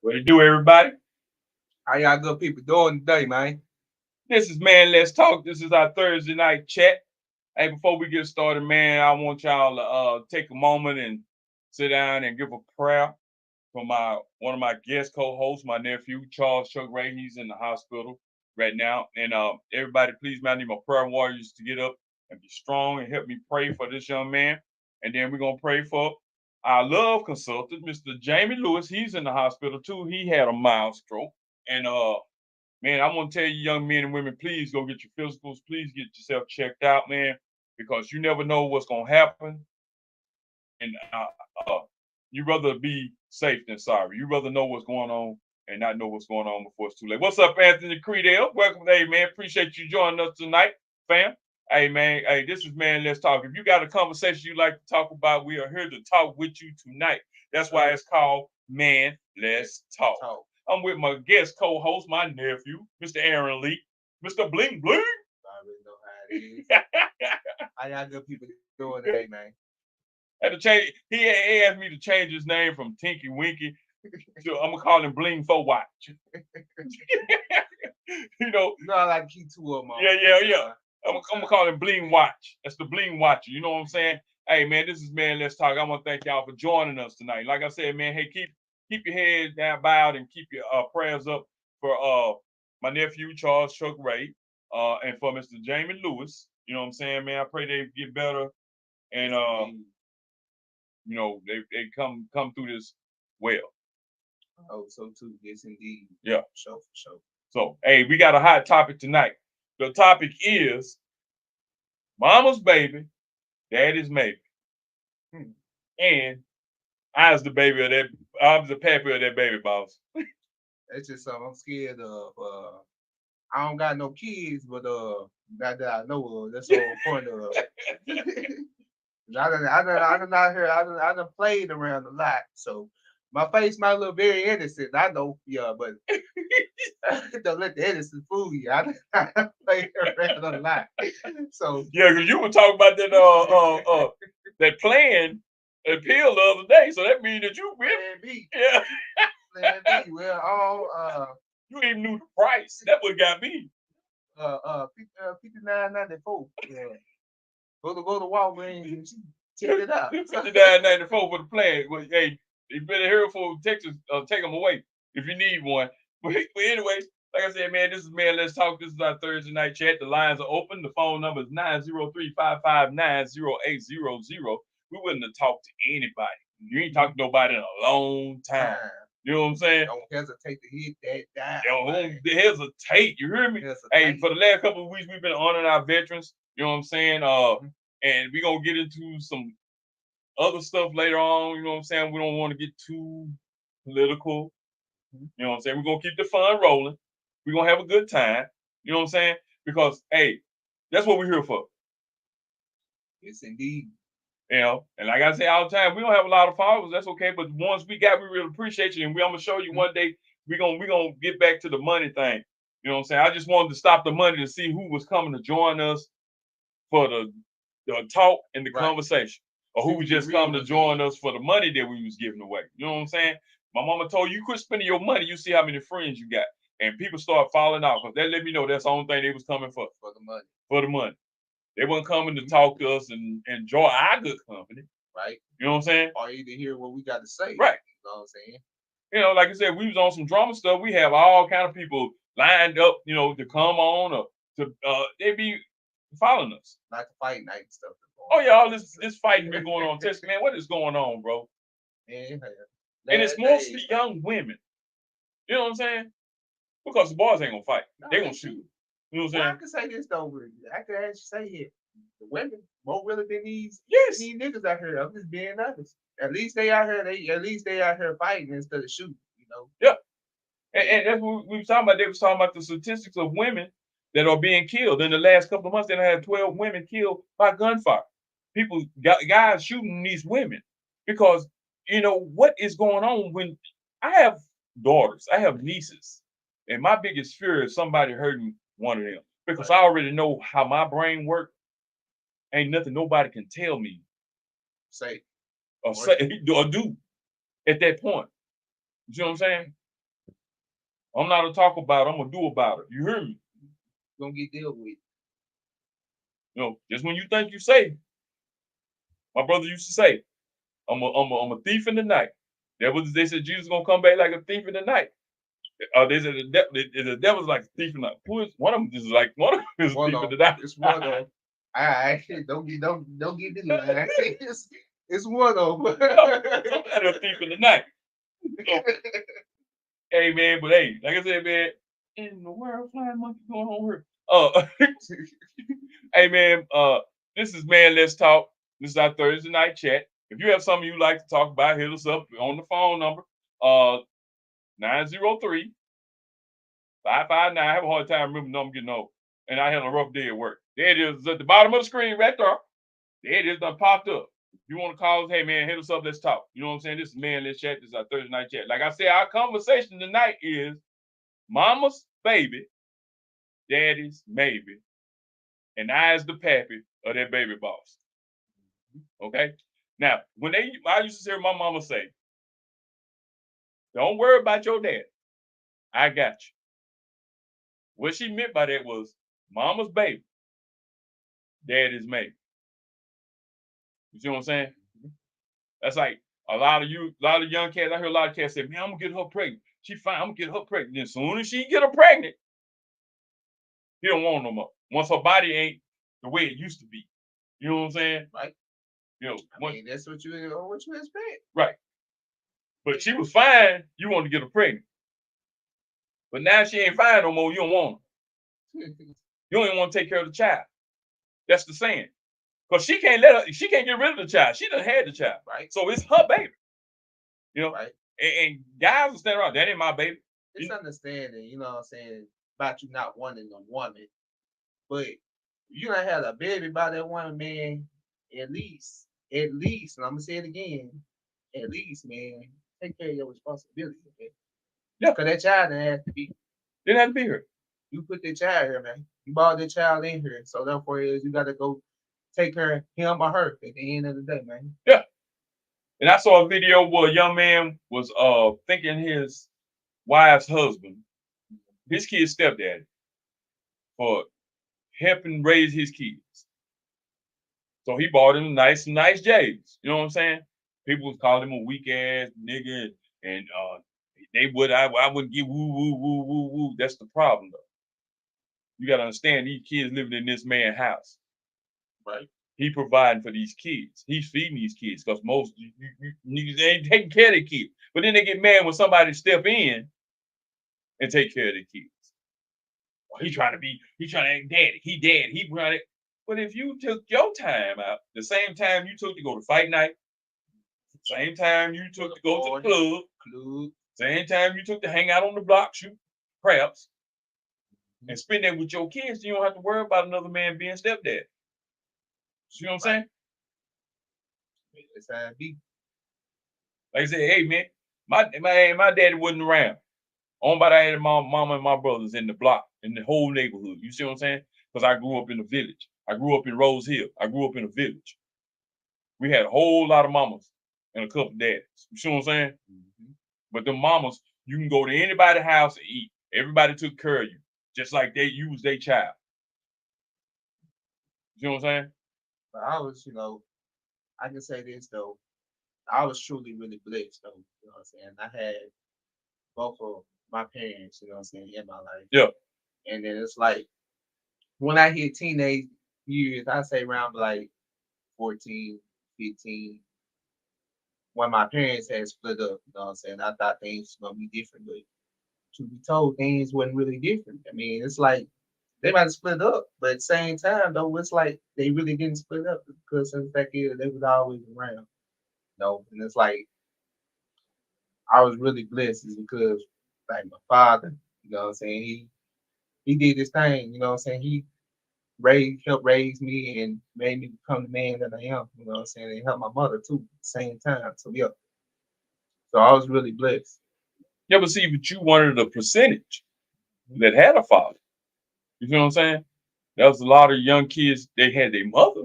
What it do, everybody? How y'all good people doing today, man? This is Man Let's Talk. This is our Thursday night chat. Hey, before we get started, man, I want y'all to take a moment and sit down and give a prayer for my one of my guest co-hosts, my nephew Charles Chuck Ray. He's in the hospital right now, and everybody, please, man, I need my prayer warriors to get up and be strong and help me pray for this young man. And then we're gonna pray for our love consultant, Mr. Jamie Lewis. He's in the hospital too. He had a mild stroke, and man, I want to tell you, young men and women, please go get your physicals. Please get yourself checked out, man, because you never know what's gonna happen. And you rather be safe than sorry. You rather know what's going on and not know what's going on before it's too late. What's up, Anthony Creedale? Welcome, hey man. Appreciate you joining us tonight, fam. Hey man, hey, this is Man Let's Talk. If you got a conversation you like to talk about, we are here to talk with you tonight. That's why it's called Man Let's Talk. I'm with my guest co-host, my nephew, Mr. Aaron Lee, Mr. Bling Bling. I already know how it is. How y'all good people doing today, man? Had to change. He asked me to change his name from Tinky Winky to I'm gonna call him Bling Fo Watch. I like to keep two of them on. Yeah. I'm gonna call him Bling Watch. That's the Bling Watcher. You know what I'm saying? Hey man, this is Man Let's Talk. I want to thank y'all for joining us tonight. Like I said, man, hey, keep your heads down bowed and keep your prayers up for my nephew Charles Chuck Ray and for Mr. Jamie Lewis. You know what I'm saying, man? I pray they get better and they come through this well. Oh, so too. Yes, indeed. Yeah. For sure. So, hey, we got a hot topic tonight. The topic is mama's baby, daddy's maybe. And I'm the pappy of that baby, boss. That's just something I'm scared of. I don't got no kids, but not that I know of. That's the whole point of I done played around a lot, so my face might look very innocent. I know, yeah, but don't let the innocent fool you. I done played around a lot, so yeah, because you were talking about that that plan appeal the other day, so that means that you Plan B. Yeah. Plan B. Well, you even knew the price. That what got me. 59.94. Yeah. Go to Walgreens and check it out. 59.94 for the plan. Well, hey, you better hear it for Texas. Take them away if you need one. But anyways, like I said, man, this is Man Let's Talk. This is our Thursday night chat. The lines are open. The phone number is 903-559-0800. We wouldn't have talked to anybody. You ain't talked to nobody in a long time. You know what I'm saying? Don't hesitate to hit that dial. Don't hesitate. You hear me? Hey, for the last couple of weeks, we've been honoring our veterans. You know what I'm saying? And we're going to get into some other stuff later on. You know what I'm saying? We don't want to get too political. You know what I'm saying? We're going to keep the fun rolling. We're going to have a good time. You know what I'm saying? Because, hey, that's what we're here for. Yes, indeed. You know, and like I say all the time, we don't have a lot of followers. That's okay. But once we really appreciate you, and I'm gonna show you one day. We're gonna get back to the money thing. You know what I'm saying? I just wanted to stop the money to see who was coming to join us for the talk and the conversation, or who was just coming to join us for the money that we was giving away. You know what I'm saying? My mama told you quit spending your money. You see how many friends you got, and people start falling out because that let me know that's the only thing they was coming for. For the money. For the money. They weren't coming to talk to us and enjoy our good company. Right. You know what I'm saying? Or either hear what we got to say. Right. You know what I'm saying? You know, like I said, we was on some drama stuff. We have all kind of people lined up, you know, to come on or to they be following us. Like the fight night stuff. Oh yeah, all this fighting been going on. Test man, what is going on, bro? Yeah. And it's mostly young women. You know what I'm saying? Because the boys ain't gonna fight. They gonna shoot. You know what I'm saying? I can say this though, I can actually say it. The women more really than these niggas out here. I'm just being honest. At least they out here fighting instead of shooting, you know. Yeah. And that's what we were talking about. They was talking about the statistics of women that are being killed. In the last couple of months, they had 12 women killed by gunfire. Guys shooting these women. Because, you know, what is going on when I have daughters, I have nieces, and my biggest fear is somebody hurting one of them. Because I already know how my brain works. Ain't nothing nobody can tell me. Say or do at that point. You know what I'm saying? I'm not a talk about it, I'm gonna do about it. You hear me? Gonna get dealt with. You know, just when you think you safe, my brother used to say, I'm a thief in the night. They said Jesus gonna come back like a thief in the night. They said the devil's like a thief in the night. Who is one of them? Is like one of them is a thief in the night. It's one of them. I don't get this line. It's one of them. Somebody a thief in the night. Hey man, but hey, like I said, man, in the world, flying monkey going on here. Hey man, this is Man Let's Talk. This is our Thursday night chat. If you have something you'd like to talk about, hit us up on the phone number 903 559. I have a hard time remembering the number getting old. And I had a rough day at work. There it is at the bottom of the screen right there. There it is, done popped up. If you want to call us, hey man, hit us up, let's talk. You know what I'm saying? This is Man Let's Chat. This is our Thursday night chat. Like I said, our conversation tonight is mama's baby, daddy's maybe, and I's the pappy of that baby boss. Okay? Now, I used to hear my mama say, don't worry about your dad. I got you. What she meant by that was mama's baby, daddy's maybe. You see what I'm saying? That's like a lot of young cats. I hear a lot of cats say, man, I'm gonna get her pregnant. She fine, I'm gonna get her pregnant. As soon as she get her pregnant, he don't want no more. Once her body ain't the way it used to be. You know what I'm saying? Right. You know, I mean, that's what you expect. Right. But she was fine, you wanted to get her pregnant. But now she ain't fine no more, you don't want her. You don't even want to take care of the child. That's the saying. Because she can't get rid of the child. She done had the child. Right. So it's her baby. You know? Right. And guys will stand around, that ain't my baby. It's understanding, you know what I'm saying, about you not wanting a woman. But you done had a baby by that woman, man, at least, and I'm gonna say it again, at least, man, take care of your responsibility, okay? Yeah. Because that child didn't have to be. Didn't have to be here. You put that child here, man. You brought that child in here. So therefore you gotta go take care of him or her at the end of the day, man. Yeah. And I saw a video where a young man was thinking his wife's husband, his kid's stepdaddy, for helping raise his kids. So he bought him nice J's. You know what I'm saying? People was calling him a weak ass nigga, and I wouldn't give woo. That's the problem though. You gotta understand these kids living in this man's house. Right. He providing for these kids. He's feeding these kids because most you niggas ain't taking care of their kids. But then they get mad when somebody step in and take care of their kids. Well, he trying to act daddy. He run it. But if you took your time out, the same time you took to go to fight night, same time you took to go to the club, same time you took to hang out on the block, shoot craps, and spend that with your kids, you don't have to worry about another man being stepdad. You know what I'm saying? That's how it be. Like I said, hey man, my daddy wasn't around. Only by I had my mama and my brothers in the block, in the whole neighborhood. You see what I'm saying? Because I grew up in a village. I grew up in Rose Hill. I grew up in a village. We had a whole lot of mamas and a couple of daddies. You see what I'm saying? Mm-hmm. But the mamas, you can go to anybody's house and eat. Everybody took care of you, just like you was their child. You see what I'm saying? But I was, I can say this though. I was truly really blessed though. You know what I'm saying? I had both of my parents, you know what I'm saying, in my life. Yeah. And then it's like when I hit teenage years, I say around like 14, 15, when my parents had split up, you know what I'm saying? I thought things were gonna be different, but to be told things wasn't really different. I mean, it's like they might have split up, but at the same time though, it's like they really didn't split up because the fact is they was always around. And it's like I was really blessed is because like my father, you know what I'm saying, he did this thing, you know what I'm saying? He helped raise me and made me become the man that I am, you know what I'm saying? And helped my mother too at the same time. So yeah. So I was really blessed. Yeah, but see, but you wanted a percentage that had a father. You know what I'm saying? There was a lot of young kids, they had their mother.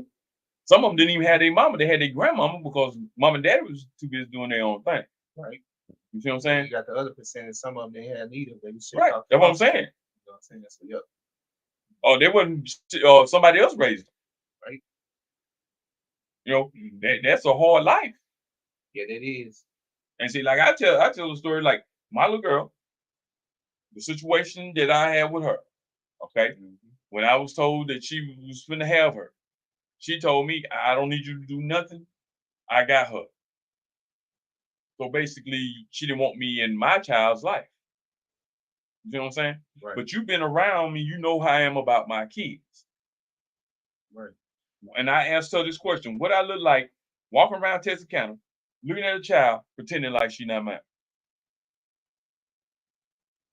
Some of them didn't even have their mama, they had their grandmama because mom and dad was too busy doing their own thing. Right. You see what I'm And saying? you got the other percentage. Some of them they had need of. They shipped Right. off the That's what I'm farm. saying. You know what I'm saying? So yep, Oh, they wasn't. Somebody else raised them. right. You know, Mm-hmm. that's a hard life. Yeah, that is. And see, like I tell the story like my little girl, the situation that I had with her. Okay, Mm-hmm. when I was told that she was going to have her, she told me, "I don't need you to do nothing. I got her." So basically, she didn't want me in my child's life. You know what I'm saying? Right, But you've been around me, you know how I am about my kids. right. And I asked her this question: What I look like walking around Texarkana, looking at a child, pretending like she not mine?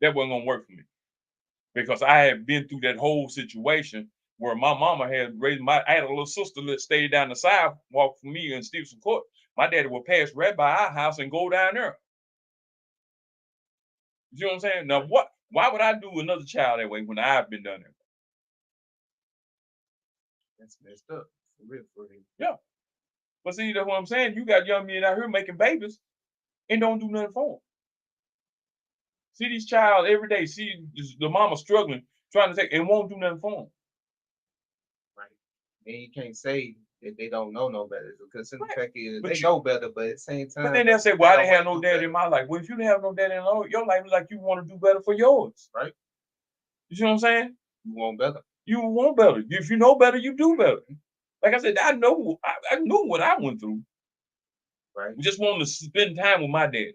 That wasn't gonna work for me because I had been through that whole situation where my mama had raised my. I had a little sister that stayed down the sidewalk from me in Stevenson Court. My daddy would pass right by our house and go down there. You know what I'm saying? Now, what? Why would I do another child that way when I've been done it? That's messed up. For real, for real. Yeah. But see, that's what I'm saying. You got young men out here making babies and don't do nothing for them. See these child every day. See the mama struggling, trying to take, and won't do nothing for them. Right. And you can't say that they don't know no better because the Right. fact is But they you, know better, but at the same but time, then they'll say, they "Well, I don't didn't want have to no do daddy better. in my life." Well, if you didn't have no daddy in your life, is like you want to do better for yours. Right. You see what I'm saying? You want better. You want better. If you know better, you do better. Like I said, I knew what I went through. Right. We just wanted to spend time with my dad.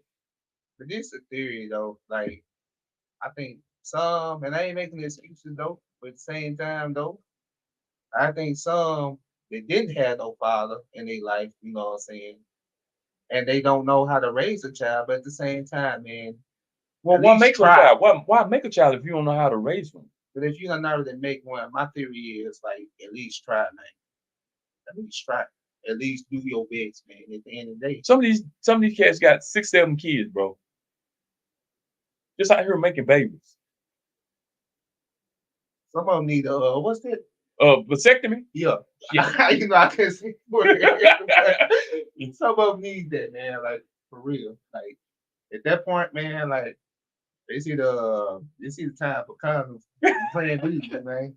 But this is a theory though. Like I think some, and I ain't making excuses though, but at the same time though, I think some that didn't have no father in their life, you know what I'm saying, and they don't know how to raise a child, but at the same time, man, Well, at why least make a try. child? Why make a child if you don't know how to raise one? But if you don't know to make one, my theory is like at least try, man. At least try. At least do your best, man. At the end of the day, Some of these cats got 6, 7 kids, bro. Just out here making babies. some of them need what's that? Vasectomy? Yeah, Yeah. you know I can't say word, but some of them need that, man. Like for real. Like at that point, man, like they see the time for condoms and playing video, man.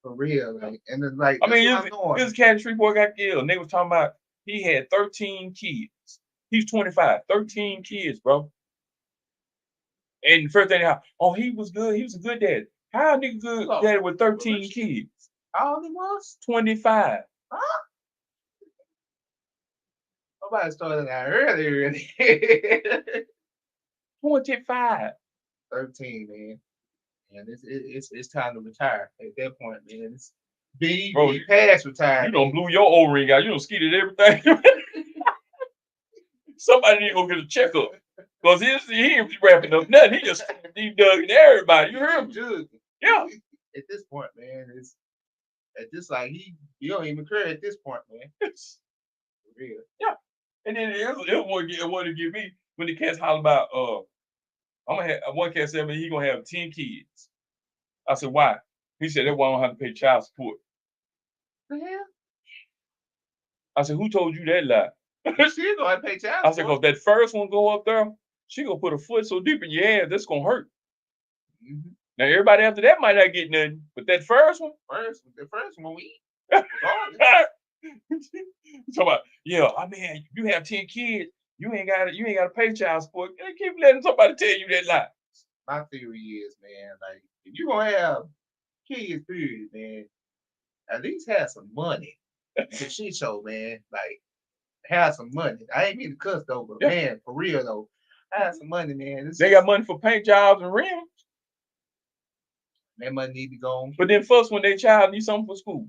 For real, like, and then like I that's mean, what I'm doing. this cat in Shreveport got killed, and they was talking about he had 13 kids. He's 25, 13 kids, bro. And the first thing, oh, he was good. He was a good dad. How a nigga good Hold daddy with on. 13 kids? How old he was? 25. Huh? Somebody started out earlier. 25. 13, man. And it's time to retire at that point, man. It's be Bro, past you retired, don't man. blew your O-ring out. You don't skeeted everything. Somebody need to go get a checkup. Because he ain't wrapping up nothing. He just deep dug in everybody. You heard me? Dude, Yeah. at this point, man, it's at this like he don't even care at this point, man. For real. Yeah. And then it want to give me when the cats holler about I'm gonna have one cat said he gonna have 10 kids. I said, why? He said that one don't have to pay child support. The hell? I said, who told you that lie? She gonna pay child I said, because support. that first one go up there, she gonna put a foot so deep in your ass, that's gonna hurt. Mm-hmm. Now everybody after that might not get nothing, but that first one, The first one we so about, yeah, I mean, you have 10 kids, you ain't gotta pay child support. And keep letting somebody tell you that lie. my theory is, man, like if you gonna have kids, period, man, at least have some money. The shit show, man. Like have some money. I ain't mean to cuss though, but Yeah. man, for real though, have some money, man. This They is got money for paint jobs and rims, that money need to go on. but then first when they child needs something for school.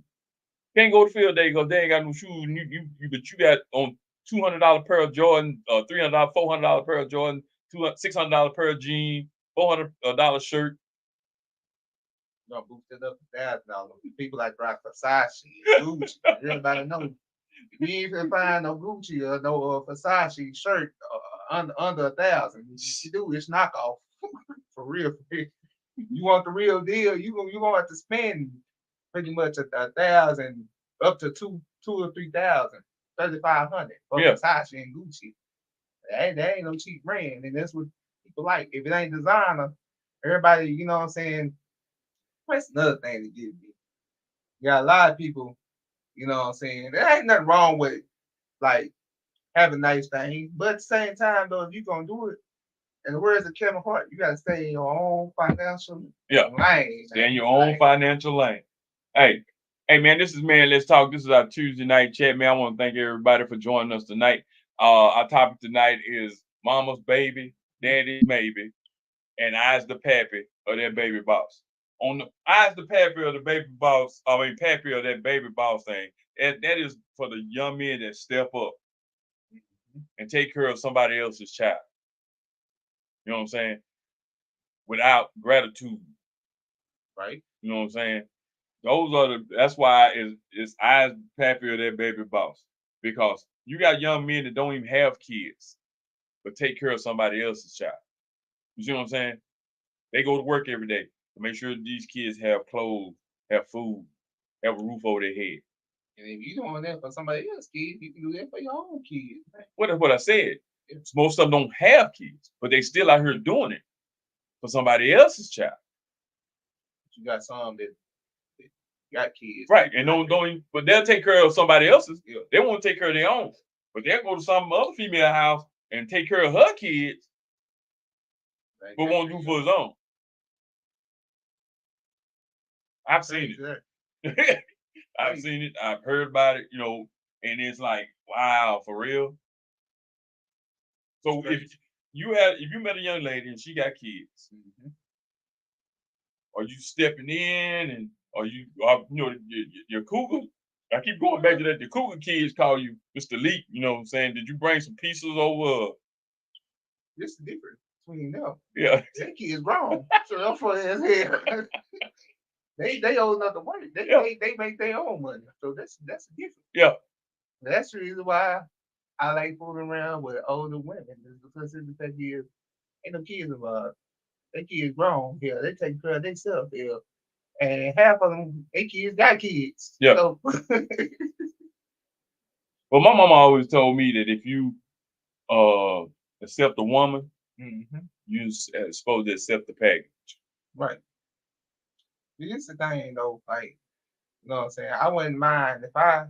Can't go to field day because they ain't got no shoes. And but you got on $200 pair of Jordan, $300, $400 pair of Jordan, $600 pair of jeans, $400 shirt. You know, boosted up to $1,000. People like rock Versace, Gucci. Everybody know. You ain't gonna find no Gucci or no Versace shirt under 1,000. If you do, it's knockoff. For real, for real. You want the real deal, you gonna have to spend pretty much 1,000 up to two or 3,000, 3,500 for Yeah. Versace and Gucci. That ain't no cheap brand, and that's what people like. If it ain't designer, everybody, you know what I'm saying. That's another thing to get me. You got a lot of people, you know what I'm saying. There ain't nothing wrong with like having nice things, but at the same time though, if you gonna do it, and the words of Kevin Hart, you gotta stay in your own financial lane. Stay in your own Like, financial lane. Hey, hey man, this is Man Let's Talk. This is our Tuesday night chat, man. I want to thank everybody for joining us tonight. Our topic tonight is Mama's baby, Daddy's maybe, and I's the pappy of that baby boss. On the I's the pappy of the baby boss, pappy of that baby boss thing. That is for the young men that step up and take care of somebody else's child. You know what I'm saying? Without gratitude. right? You know what I'm saying? That's why it's eyes pappy of that baby boss. Because you got young men that don't even have kids, but take care of somebody else's child. You see what I'm saying? They go to work every day to make sure these kids have clothes, have food, have a roof over their head. And if you doing that for somebody else's kids, you can do that for your own kids. Man. What I said. Most of them don't have kids, but they still out here doing it for somebody else's child. You got some that got kids. Right. And but they'll take care of somebody else's. Yeah. They won't take care of their own. But they'll go to some other female house and take care of her kids, but won't do for his own. I've seen it. I've seen it. I've heard about it, and it's like, wow, for real. So if you met a young lady and she got kids, are you stepping in and are your cougar? I keep going back to that. The cougar kids call you Mr. Leak. You know what I'm saying? Did you bring some pieces over? This is different between them. Yeah. That kid is wrong. So that's for his head. They old enough to work. They make their own money. So that's different. Yeah. That's the reason why I like fooling around with older women. Is because of the fact is ain't no kids involved. They kids grown here. They take care of themselves here. And half of them, they kids got kids. Yeah. So well, my mama always told me that if you accept a woman, you're supposed to accept the package. Right. This is the thing though, like, you know what I'm saying? I wouldn't mind if I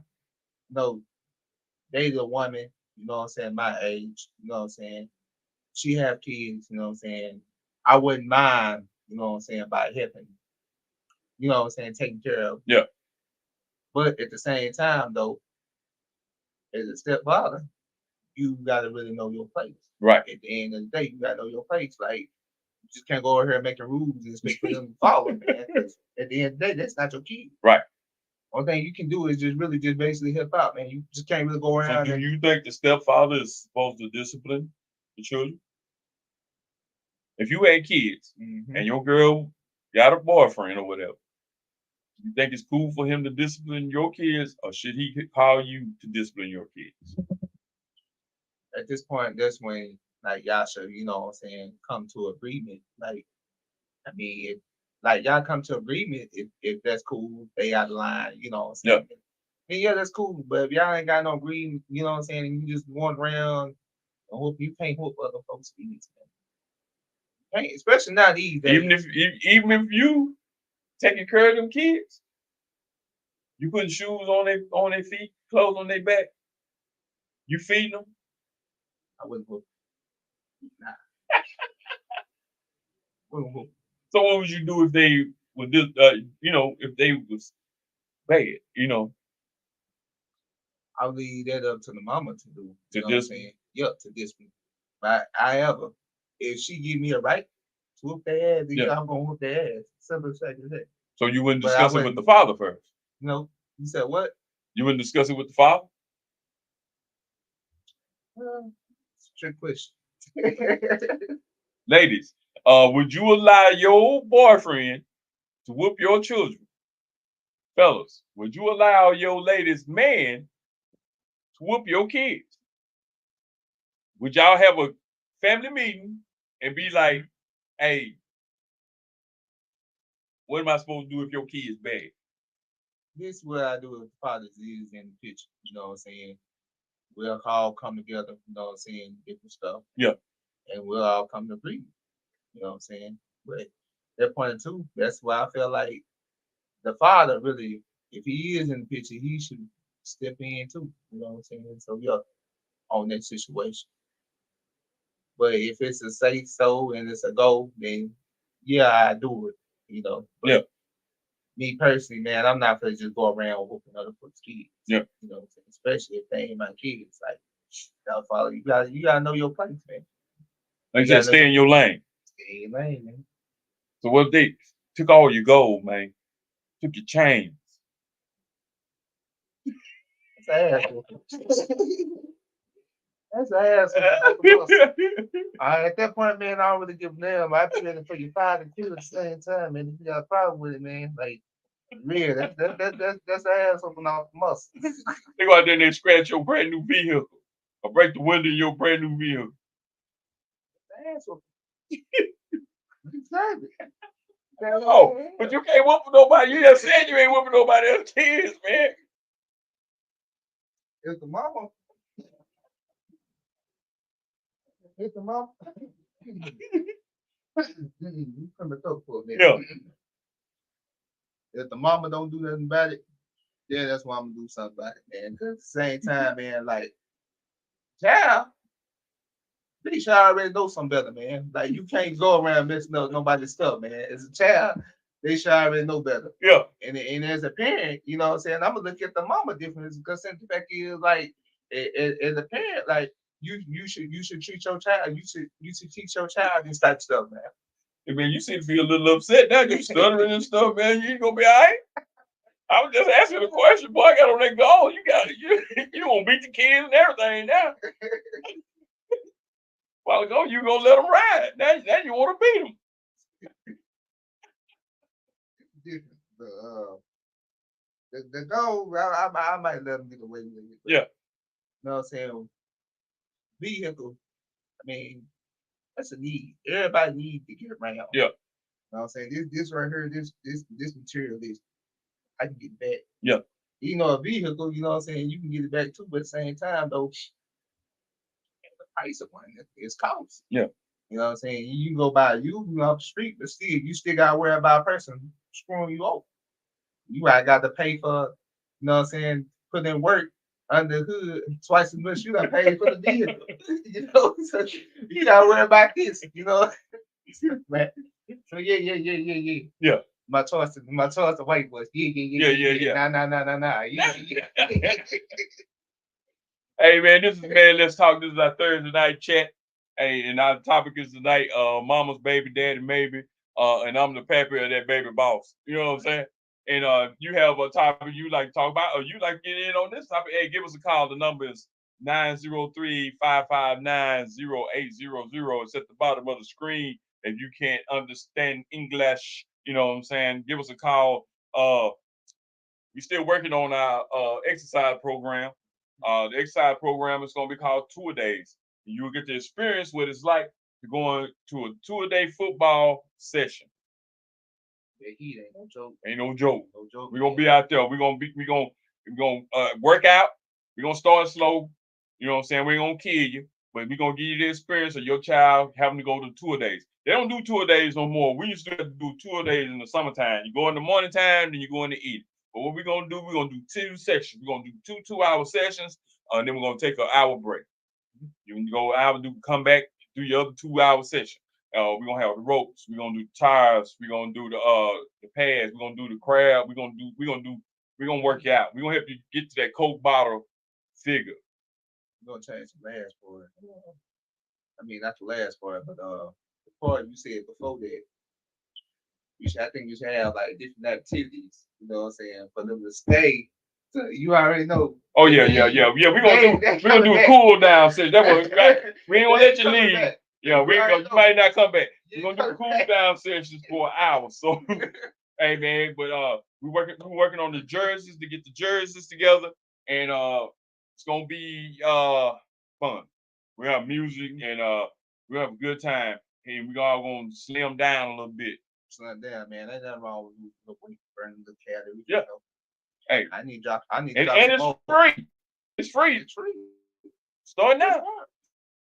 dated a woman, you know what I'm saying, my age, you know what I'm saying? She have kids, you know what I'm saying? I wouldn't mind, you know what I'm saying, by helping, you know what I'm saying, taking care of. Yeah. But at the same time though, as a stepfather, you gotta really know your place. Right. At the end of the day, you gotta know your place. Like you just can't go over here making rules and expect for them to follow, man. At the end of the day, that's not your kid. Right. Only thing you can do is just basically help out, man. You just can't really go around. So do you think the stepfather is supposed to discipline the children? If you had kids and your girl got a boyfriend or whatever, you think it's cool for him to discipline your kids, or should he call you to discipline your kids? At this point, that's when like y'all should, you know what I'm saying, come to agreement. Like, I mean, y'all come to agreement if that's cool, stay out of line, you know what I'm saying. Yeah, that's cool. But if y'all ain't got no agreement, you know what I'm saying, and you just going around and hope you can't hope other folks' feelings, man. Especially now these days. Even if you taking care of them kids, you putting shoes on their feet, clothes on their back, you feeding them. I wouldn't hope. Nah. So what would you do if they would this, if they was bad, I'll leave that up to the mama to do. You know what I'm saying? Yep, to discipline. But however, if she give me a right to whoop their ass, then I'm gonna whoop their ass. Simple as that. So you wouldn't discuss it with the father first? No. You said what? You wouldn't discuss it with the father? It's a trick question. Ladies, would you allow your boyfriend to whoop your children? Fellas, would you allow your latest man to whoop your kids? Would y'all have a family meeting and be like, hey, what am I supposed to do if your kid's bad? This is what I do if the father's is in the picture. You know what I'm saying? we'll all come together, you know what I'm saying, different stuff, Yeah. and we'll all come to agree, you know what I'm saying? But at that point too, that's why I feel like the father really, if he is in the picture, he should step in too, you know what I'm saying? So yeah, on that situation. But if it's a say so and it's a go, then yeah, I do it, you know. Yeah. But me personally, man, I'm not gonna just go around whooping other folks' kids. Yeah. You know, especially if they ain't my kids. Like, y'all follow. You gotta know your place, man. Like You I said, gotta know stay in your lane. stay in your lane, man. So what if they took all your gold, man? Took your chains. That's ass. That's ass. At that point, man, I don't really give a damn. I be ready for you five and two at the same time, man. If you got a problem with it, man, like real, that's ass open off the muscle. They go out there and they scratch your brand new vehicle or break the window in your brand new vehicle. Ass open. Exactly. Oh, but you can't whoop nobody. You just said you ain't whooping nobody else's kids, man. If the mama, if the mama, you come to talk for a minute. Yeah. If the mama don't do nothing about it, then that's why I'm gonna do something about it, man. Cause at the same time, man, like, child, they should already know something better, man. Like, you can't go around messing up nobody's stuff, man. As a child, they should already know better. Yeah. And as a parent, you know what I'm saying, I'm gonna look at the mama differently because the fact is, like, as a parent, like, you should treat your child, you should teach your child this type of stuff, man. I mean, you seem to be a little upset now. You stuttering and stuff, man. You ain't gonna be all right. I was just asking a question, boy. I got on that goal. You gonna beat the kids and everything now. A while ago, you gonna let them ride. Now you want to beat them. The goal, I might let them get away with it. Yeah. You know what I'm saying? Vehicle, I mean, that's a need. Everybody needs to get around. Yeah. You know what I'm saying? This right here, this material is I can get back. Yeah. You know, a vehicle, you know what I'm saying, you can get it back too, but at the same time though, the price of one is cost. Yeah. You know what I'm saying? You can go buy you off the street, but still you still gotta worry about a person screwing you over. You got to pay for, you know what I'm saying, put in work under the hood twice as much you got paid for the vehicle. You know, so you gotta worry about this, you know. Man. So yeah. Yeah. My choice, the white boys. Yeah. Nah. Yeah. Hey man, this is man. Let's talk. This is our Thursday night chat. Hey, and our topic is tonight, mama's baby, daddy maybe, and I'm the pappy of that baby boss. You know what I'm saying? And you have a topic you like to talk about, or you like to get in on this topic? Hey, give us a call. The number is 903-559-0800. It's at the bottom of the screen. If you can't understand English, you know what I'm saying? Give us a call. We're still working on our exercise program. The exercise program is going to be called Tour Days. You will get to experience what it's like to go to a tour-day football session. The heat ain't no joke. Ain't no joke. No joke. We're gonna be out there. We're gonna work out. We're gonna start slow. You know what I'm saying? We ain't gonna kill you, but we're gonna give you the experience of your child having to go to tour days. They don't do tour days no more. We used to have to do tour days in the summertime. You go in the morning time, then you go in the evening. But what we're gonna do, we're gonna do 2 sessions. We're gonna do 2-hour sessions, and then we're gonna take an hour break. You can go out and come back, do your other 2-hour session. We're gonna have the ropes, we're gonna do tires, we're gonna do the pads, we're gonna do the crab, we're gonna work you out. We're gonna help you get to that Coke bottle figure. We're gonna change the last part. I mean, not the last part, but the part you said before that. I think you should have like different activities, you know what I'm saying, for them to stay. So you already know. Oh yeah. We're gonna do a cool down session. That was we ain't gonna let you leave. Back. Yeah, you might not come back. We're gonna do cool down sessions for an hour. So hey man, but we're working on the jerseys to get the jerseys together, and it's gonna be fun. We have music and we have a good time, and we're all gonna slim down a little bit. Slim down, man. Ain't nothing wrong with burning the calories. Yeah. You know? Hey, I need to drop. And it's free. It's free. It's free. Start now.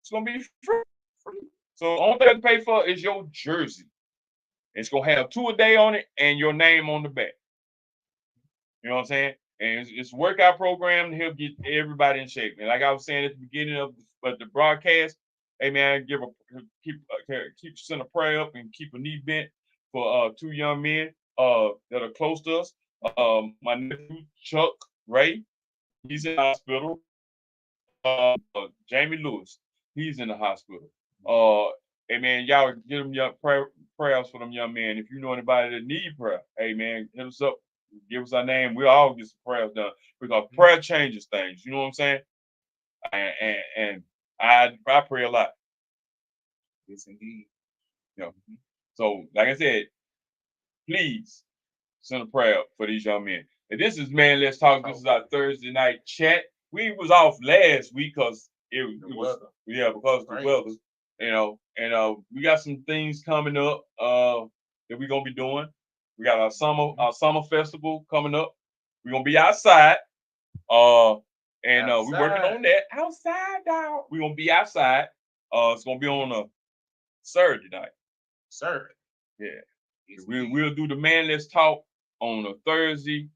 It's gonna be free. So the only thing to pay for is your jersey. It's gonna have 2 a day on it and your name on the back. You know what I'm saying? And it's a workout program to help get everybody in shape. And like I was saying at the beginning of the broadcast, hey man, keep send a prayer up and keep a knee bent for 2 young men that are close to us. My nephew Chuck Ray, he's in the hospital. Jamie Lewis, he's in the hospital. Hey man, y'all give them prayers for them young men. If you know anybody that need prayer, hey man, hit us up. Give us our name. We'll all get some prayers done because prayer changes things. You know what I'm saying? And I pray a lot. Yes, indeed. You know. So like I said, please send a prayer for these young men. And this is Man Let's Talk. This is our Thursday night chat. We was off last week because it was because of the weather. You know, and we got some things coming up that we're gonna be doing. We got our summer festival coming up. We're gonna be outside. We're working on that. Outside, dog. We're gonna be outside. It's gonna be on a Saturday night. Saturday. Yeah. We'll do the Man Let's Talk on a Thursday,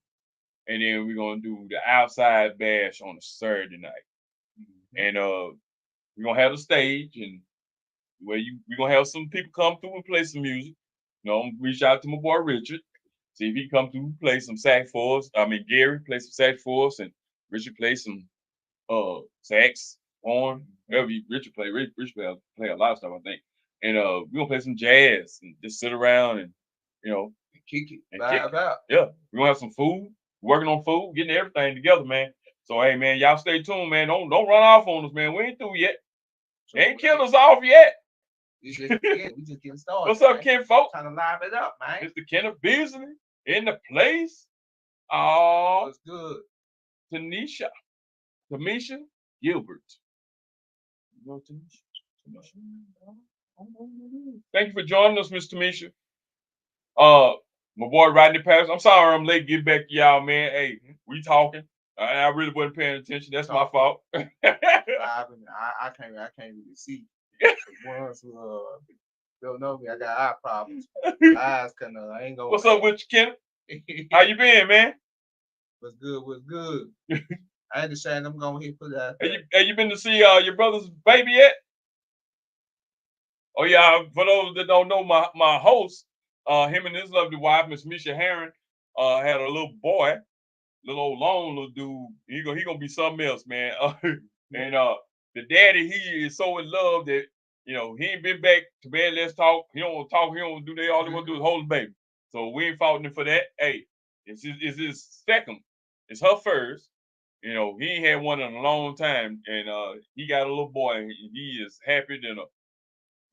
and then we're gonna do the outside bash on a Saturday night. And we're gonna have a stage and we're gonna have some people come through and play some music. You know, reach out to my boy Richard, see if he come through and play some sax for us. I mean Gary play some sax for us and Richard play some sax, horn, whatever Richard play. Richard play a lot of stuff, I think. And we're gonna play some jazz and just sit around and kick it. And kick it. Yeah. We're gonna have some food, working on food, getting everything together, man. So hey man, y'all stay tuned, man. Don't run off on us, man. We ain't through yet. They ain't killed us off yet. We just getting started. What's up, Ken folks? Trying to live it up, man. Mr. Kenneth Beasley in the place. Oh, what's good? Tamisha Gilbert. You know Tamisha? Thank you for joining us, Miss Tamisha. My boy Rodney Paris. I'm sorry I'm late getting back to y'all, man. Hey, we talking. I really wasn't paying attention. That's my fault. I can't really see. The ones who don't know me, I got eye problems. Eyes I ain't gonna. What's up with you, Kenneth? How you been, man? What's good? I had to say I'm going to put that. Have you been to see your brother's baby yet? Oh yeah, for those that don't know, my host, him and his lovely wife, Miss Misha Herron, had a little boy, little old long little dude. He gonna be something else, man. And the daddy, he is so in love that he ain't been back to bed. Let's talk. He don't want to talk. He don't do that. All he want to do is hold the baby. So we ain't faulting him for that. Hey, it's his second. It's her first. He ain't had one in a long time, and he got a little boy. And he is happy than a.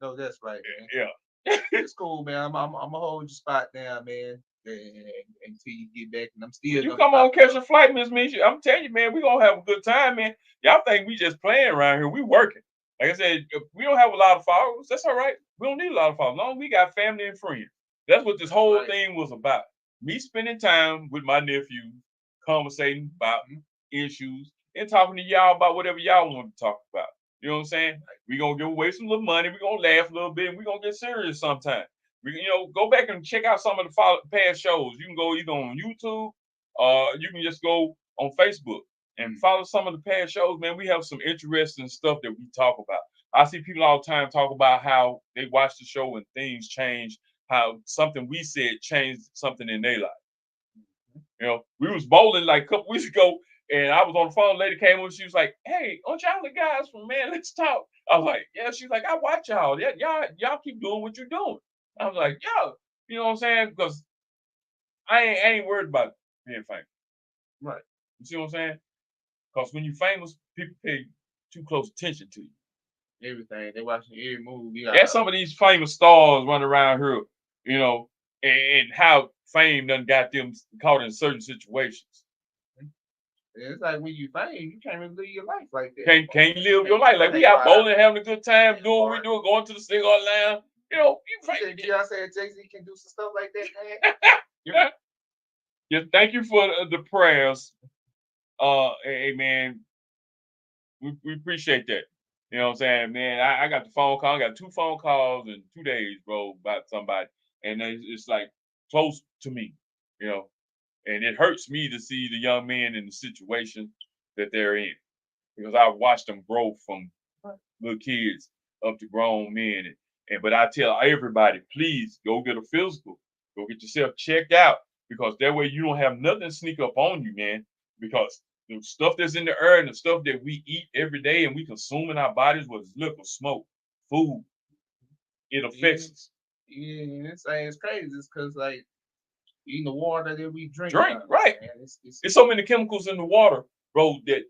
No, that's right, man. Yeah. It's cool, man. I'm gonna hold your spot down, man, until you get back. And I'm still. You come on, catch a flight, Miss Misha. I'm telling you, man, we gonna have a good time, man. Y'all think we just playing around here? We working. Like I said, we don't have a lot of followers. That's all right. We don't need a lot of followers. Long as we got family and friends. That's what this whole thing was about. Me spending time with my nephew, conversating about issues, and talking to y'all about whatever y'all want to talk about. You know what I'm saying? We're going to give away some little money. We're going to laugh a little bit. And we're going to get serious sometime. Go back and check out some of the past shows. You can go either on YouTube or you can just go on Facebook and follow some of the past shows, man. We have some interesting stuff that we talk about. I see people all the time talk about how they watch the show and things change, how something we said changed something in their life. We was bowling like a couple weeks ago, and I was on the phone. Lady came over. She was like, "Hey, aren't y'all the guys from Man Let's Talk?" I was like, "Yeah." She's like, "I watch y'all. Yeah, y'all keep doing what you're doing." I was like, "Yeah." You know what I'm saying? Because I ain't worried about being famous. Right. You see what I'm saying? Because when you're famous, people pay too close attention to you. Everything. They watching every movie. There's some of these famous stars running around here, and how fame done got them caught in certain situations. It's like when you famous, you can't really live your life like that. Can't live your life. Like we out bowling, having a good time, doing what we do, going to the cigar lounge. You famous. Y'all said Jay-Z can do some stuff like that, man. Yeah, thank you for the prayers. Hey man, We appreciate that. You know what I'm saying, man? I got the phone call. I got 2 phone calls in 2 days, bro, about somebody, and it's like close to me, you know. And it hurts me to see the young men in the situation that they're in because I watched them grow from little kids up to grown men. And but I tell everybody, please go get a physical, go get yourself checked out because that way you don't have nothing sneak up on you, man. Because the stuff that's in the air and the stuff that we eat every day and we consume in our bodies, whether it's liquor, smoke, food, it Yeah, affects us. yeah, it's crazy. It's because like eating the water that we drink Drink, from it, right? man. It's There's so many chemicals in the water, bro, that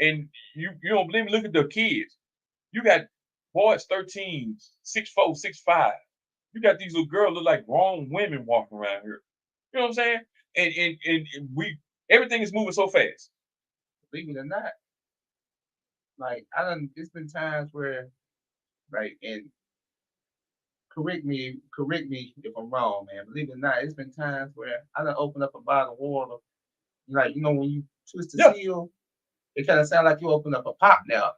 and you don't believe me. Look at the kids. You got boys 13, 6'4", 6'5". You got these little girls look like grown women walking around here. You know what I'm saying? And we everything is moving so fast. believe it or not, like I done. It's been times where like and correct me if I'm wrong, man. Believe it or not, it's been times where I done open up a bottle of water. Like when you twist the Yeah. seal, it kind of sound like you open up a pop now.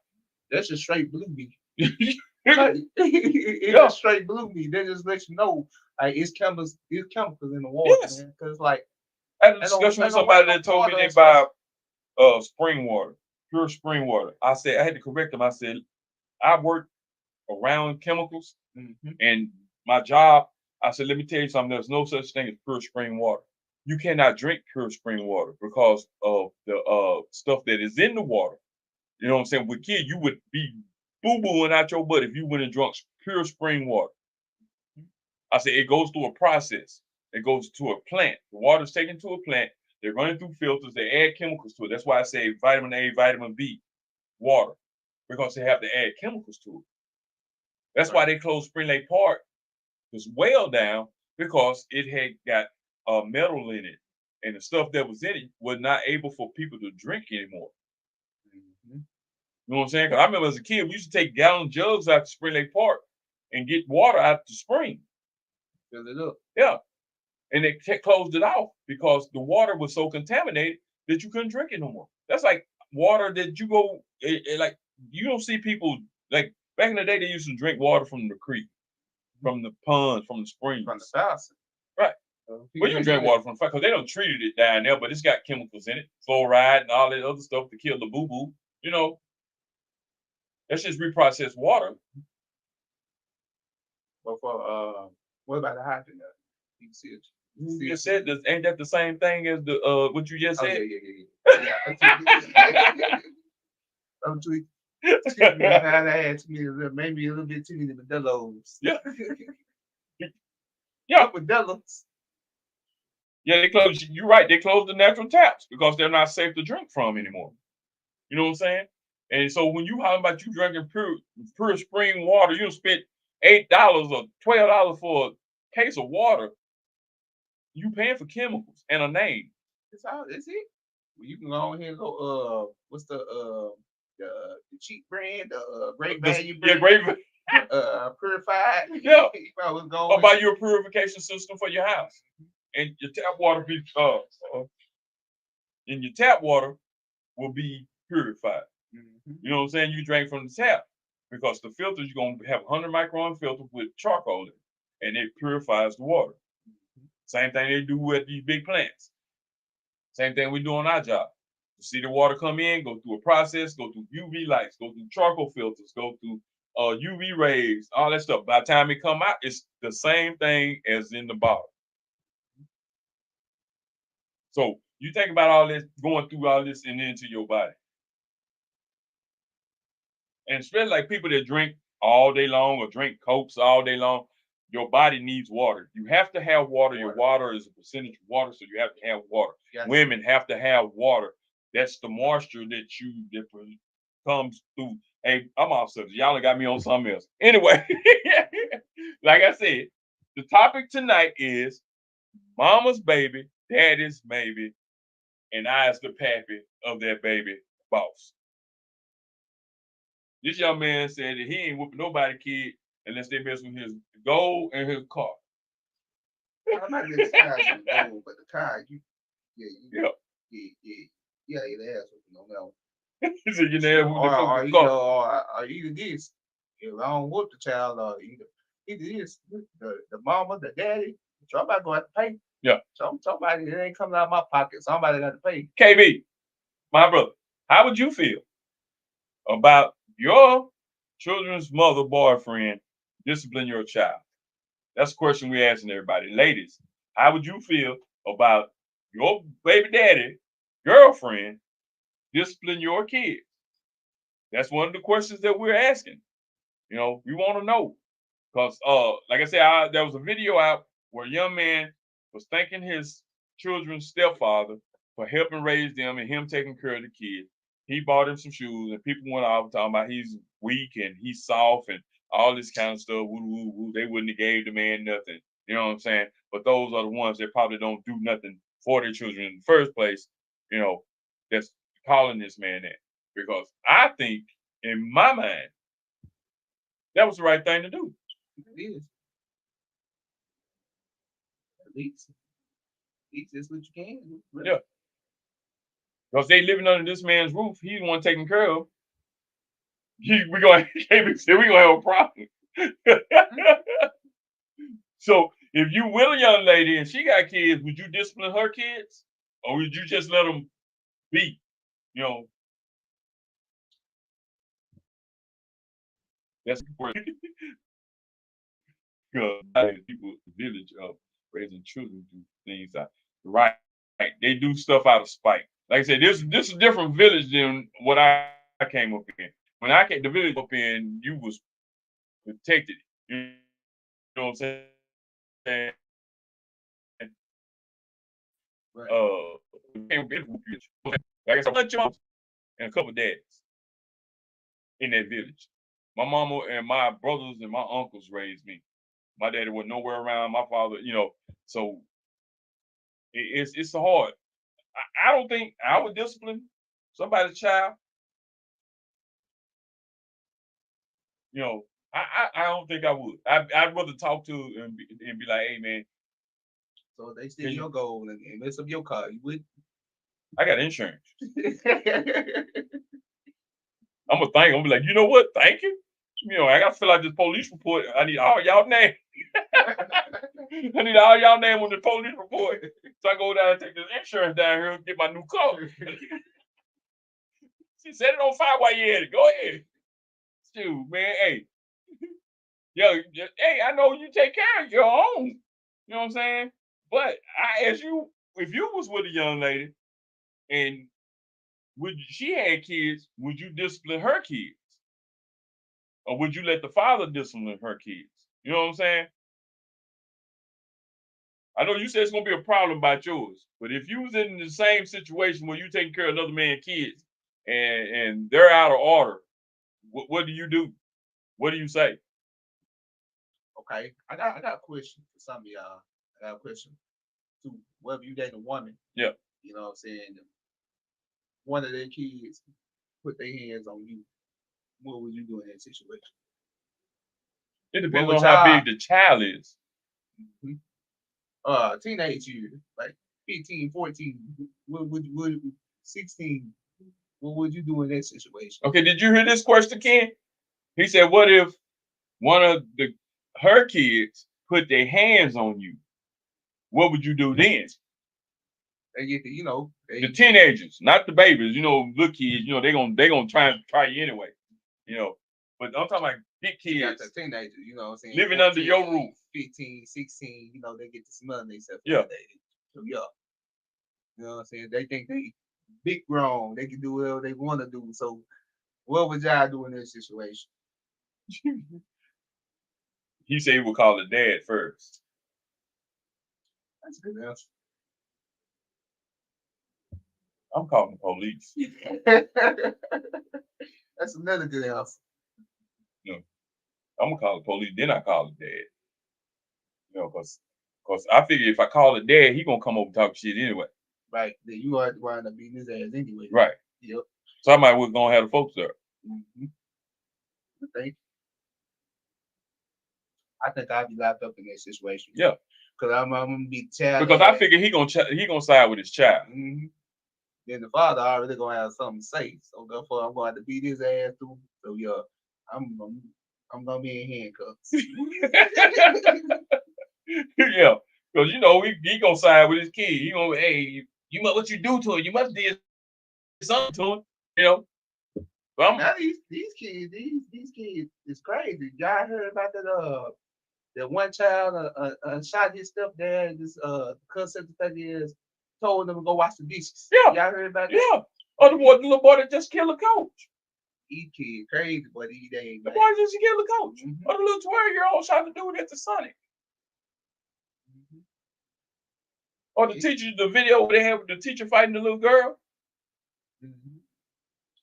That's just straight blue me. Like, it Yeah. just straight blew me. They just let you know like it's chemicals in the water, Yes. man. Cause like I had a they don't discussion they with don't run somebody no that told me water they unless buy spring water, pure spring water. I said I had to correct them. I said I work around chemicals mm-hmm, and my job. I said, let me tell you something. There's no such thing as pure spring water. You cannot drink pure spring water because of the stuff that is in the water. You know what I'm saying? With kids, you would be boo booing out your butt if you went and drunk pure spring water. I said it goes through a process. It goes to a plant. The water's taken to a plant. They're running through filters. They add chemicals to it. That's why I say vitamin A, vitamin B, water, because they have to add chemicals to it. That's why right, they closed Spring Lake Park, this well down, because it had got metal in it, and the stuff that was in it was not able for people to drink anymore. mm-hmm. You know what I'm saying? Because I remember as a kid, we used to take gallon jugs out to Spring Lake Park and get water out the spring. Fill it up. Yeah. And they closed it off because the water was so contaminated that you couldn't drink it no more. That's like water that you go like you don't see people like back in the day they used to drink water from the creek, from the ponds, from the From the springs. fountain. Right. Well, People you can may say drink that. water from the because they don't treated it down there, but it's got chemicals in it, fluoride and all that other stuff to kill the boo boo. You know, that's just reprocessed water. But for what about the hydrogen? You see it. You See it just too. said this. Ain't that the same thing as the what you just Oh yeah, said? yeah, yeah, yeah. Yeah, I'm tweaking. I'm tweaking. Excuse me, man. I had too many, maybe a little bit too many Modelo's. Yeah, yeah. What Modelo's? Yeah, they close. You're right. They close the natural taps because they're not safe to drink from anymore. You know what I'm saying? And so when you talking about you drinking pure spring water, you spent $8 or $12 for a case of water. You paying for chemicals and a name. That's all. That's it. Well, you can go ahead and go. What's the cheap brand? Great value Yeah, brand. great. Purified. Yeah, You probably go or buy in. you a purification system for your house, and your tap water be and your tap water will be purified. Mhm. You know what I'm saying? You drink from the tap because the filters you're gonna have 100 micron filter with charcoal in it, and it purifies the water. Same thing they do with these big plants. Same thing we do on our job. You see the water come in, go through a process, go through UV lights, go through charcoal filters, go through UV rays, all that stuff. By the time it come out, it's the same thing as in the bottle. So you think about all this, going through all this and into your body. And especially like people that drink all day long or drink cokes all day long, your body needs water. You have to have water. Your water is a percentage of water, so you have to have water. Yes. Women have to have water. That's the moisture that comes through. Hey, I'm off subject. Y'all done got me on something else. Anyway, like I said, the topic tonight is mama's baby, daddy's baby, and I's the pappy of that baby boss. This young man said that he ain't whooping nobody kid unless they mess with his gold and his car. I'm not getting tired of the gold, but the car, you, yeah, Yeah. yeah, yeah, yeah, it has something on that one. He said, you never whoop the fuck or the either car. or either this. If I don't whoop the child, or either this, the mama, the daddy, somebody gonna have to pay. Yeah. Somebody, it ain't coming out of my pocket. Somebody got to pay. KB, my brother, how would you feel about your children's mother boyfriend discipline your child? That's a question we're asking everybody. Ladies, how would you feel about your baby daddy girlfriend discipline your kids? That's one of the questions that we're asking. You know, we want to know. Because like I said, there was a video out where a young man was thanking his children's stepfather for helping raise them and him taking care of the kid. He bought him some shoes, and people went off talking about he's weak and he's soft and all this kind of stuff. Woo, woo, woo. They wouldn't have gave the man nothing. You know what I'm saying? But those are the ones that probably don't do nothing for their children in the first place. You know, that's calling this man that. Because I think, in my mind, that was the right thing to do. It is. At least that's what you can do. Really. Yeah. Because they living under this man's roof. He's the one taking care of. We're gonna have a problem. So if you with a young lady and she got kids, would you discipline her kids? Or would you just let them be? You know, that's because people village of raising children do things out right. They do stuff out of spite. Like I said, this is a different village than what I came up in. When I came the village up in, you was protected. You know what I'm saying? Right. Like I said, bunch of moms and a couple of daddies in that village. My mama and my brothers and my uncles raised me. My daddy was nowhere around. My father, you know, so it's hard. I don't think I would discipline somebody's child. You know, I don't think I would. I'd rather talk to and be like, hey man, So if they steal your gold and mess up your car, you would. I got insurance. I'm gonna thank him. I'm be like, you know what? Thank you. You know, I gotta fill out this police report. I need all y'all name. I need all y'all name on the police report. So I go down and take this insurance down here and get my new car. She set it on fire while you at it. Go ahead. Shoot, man. Hey. Yo, hey, I know you take care of your own. You know what I'm saying? But if you was with a young lady and she had kids, would you discipline her kids? Or would you let the father discipline her kids? You know what I'm saying? I know you said it's gonna be a problem about yours, but if you was in the same situation where you taking care of another man's kids and they're out of order, what do you do? What do you say? Okay, I got a question for some of y'all. I got a question to whether you date a woman. Yeah. You know what I'm saying? One of their kids put their hands on you. What would you do in that situation? It depends on how big the child is. Teenage years, like 15, 14, what 16, what would you do in that situation? Okay, did you hear this question, Ken? He said, what if one of her kids put their hands on you? What would you do then? They get the, the teenagers, not the babies. You know, little kids. You know, they gonna try you anyway. You know, but I'm talking about big kids. Got the teenagers, you know what I'm saying? Living under your roof. 15, 16, they get to smelling themselves. Yeah. So, yeah. You know what I'm saying? They think they big grown. They can do whatever they want to do. So, what would y'all do in this situation? He said he would call the dad first. That's a good answer. I'm calling the police. That's another good answer. No, I'm gonna call the police. Then I call the dad. You know, cause I figure if I call the dad, he gonna come over and talk shit anyway. Right. Then you are wind up beating his ass anyway. Right. Yep. So I might well gonna have the folks there. Mm-hmm. I think I'd be locked up in that situation. Yeah. Because I'm gonna be child. Because I figure he gonna side with his child. Mm-hmm. then the father already gonna have something to say. So therefore, I'm gonna have to beat his ass too. So yeah, I'm I'm, I'm gonna be in handcuffs. Yeah, because he gonna side with his kid. He gonna, hey, you must what you do to him. You must did something to him. You know. But Now these kids these kids is crazy. Y'all heard about that one child shot his stepdad. This cousin that is told them to go wash the dishes. yeah, Y'all heard about that? yeah. Oh, the little boy that just killed the coach. These kids crazy, but these days, The man. boy just killed the coach. Mm-hmm. Or the little 12-year-old shot the dude at the Sonic. Mm-hmm. Or the teacher, the video where they have the teacher fighting the little girl. Mm-hmm.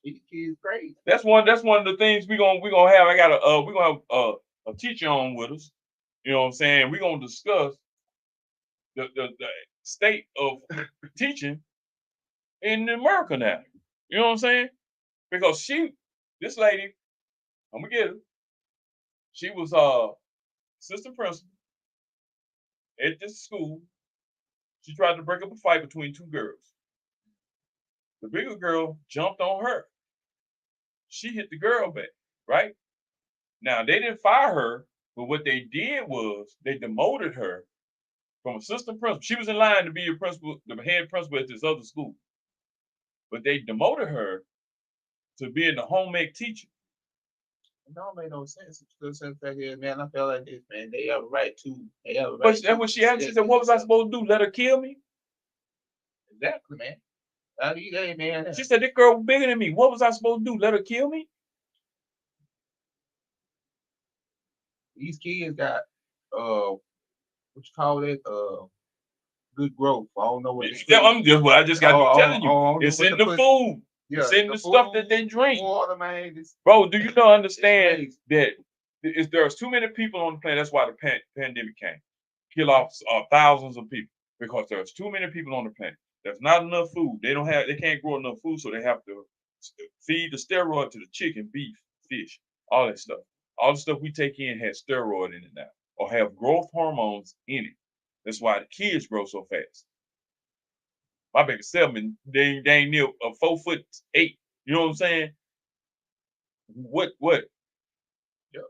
These kids crazy. That's one of the things we gonna have. I got we gonna have a teacher on with us. You know what I'm saying? We're gonna discuss the state of teaching in America now. You know what I'm saying? Because this lady, I'm gonna get her. She was assistant principal at this school. She tried to break up a fight between two girls. The bigger girl jumped on her. She hit the girl back, right? Now they didn't fire her, but what they did was they demoted her from assistant principal. She was in line to be a principal, the head principal at this other school. But they demoted her to being the home ec teacher. It don't make no sense. The sense that is, man, I feel like this, man. They have a right to. They have a But right that's to. what she asked. She said, "What was I supposed to do? Let her kill me?" Exactly, man. How do you day, man? She said, "This girl was bigger than me. What was I supposed to do? Let her kill me?" These kids got what you call it? Good growth. I don't know what to put. I'm just what I just got through telling you. I don't know It's what in to the put. food. Yeah, It's in the the stuff that they food, drink. water, man. Bro, do you not understand crazy. that there's too many people on the planet? That's why the pandemic came. Kill off thousands of people because there's too many people on the planet. There's not enough food. They can't grow enough food, so they have to feed the steroid to the chicken, beef, fish, all that stuff. All the stuff we take in has steroid in it now, or have growth hormones in it. That's why the kids grow so fast. My baby 7, they ain't near a 4'8". You know what I'm saying? What? Yeah,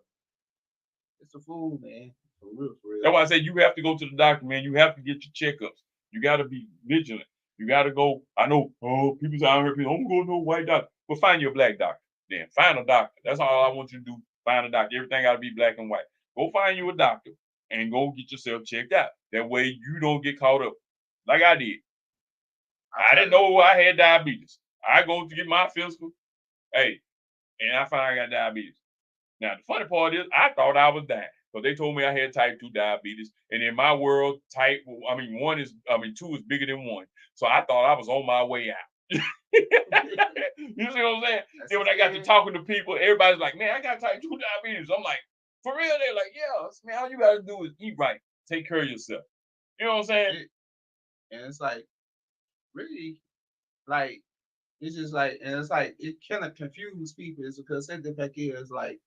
it's the food, man. For real, for That's real. why I say you have to go to the doctor, man. You have to get your checkups. You got to be vigilant. You got to go. I know, people say, I heard people, I'm going to a white doctor. Well, find your black doctor. Then find a doctor. That's all I want you to do. Find a doctor. Everything got to be black and white. Go find you a doctor and go get yourself checked out. That way you don't get caught up like I did. I didn't know I had diabetes. I go to get my physical, hey, and I find I got diabetes. Now, the funny part is, I thought I was dying. So they told me I had type 2 diabetes. And in my world, 2 is bigger than 1. So I thought I was on my way out. You see what I'm saying? Then when I got to talking to people, everybody's like, man, I got type 2 diabetes. I'm like, for real? They're like, yeah, man, all you got to do is eat right. Take care of yourself. You know what I'm saying? And it's like, really, like, it's just like, and it's like, it kind of confuse people. It's because the fact is, like,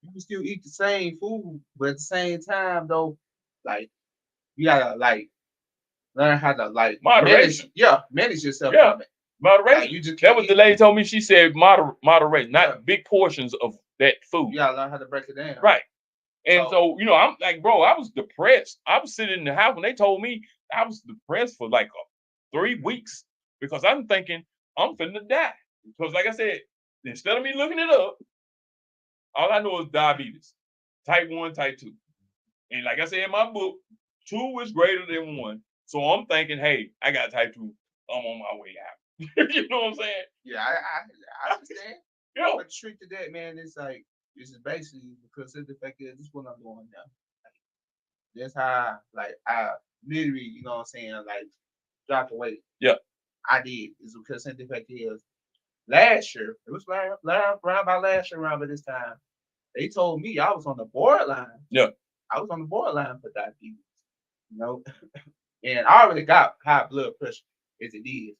you can still eat the same food, but at the same time, though, like, you gotta, like, learn how to, like, Moderation. manage yourself Yeah. from it. Moderation. Like, you just That can't was the eat. lady told me. She said moderate, not big portions of that food. You gotta learn how to break it down. Right. And So, so, I'm like, bro, I was depressed. I was sitting in the house when they told me I was depressed for like 3 weeks because I'm thinking I'm finna die. Because, like I said, instead of me looking it up, all I know is diabetes, type 1, type 2. And like I said in my book, 2 is greater than 1. So I'm thinking, hey, I got type 2. I'm on my way out. You know what I'm saying? yeah, I understand. Yeah. But the truth to that, man, it's like, this is basically because of the fact that this is what I'm doing now. That's how, like, I literally, you know what I'm saying, like, dropped the weight. Yeah. I did. It's because the fact is, last year, it was around by last year, around by this time, they told me I was on the borderline. Yeah. I was on the borderline for diabetes, you know, and I already got high blood pressure as it is.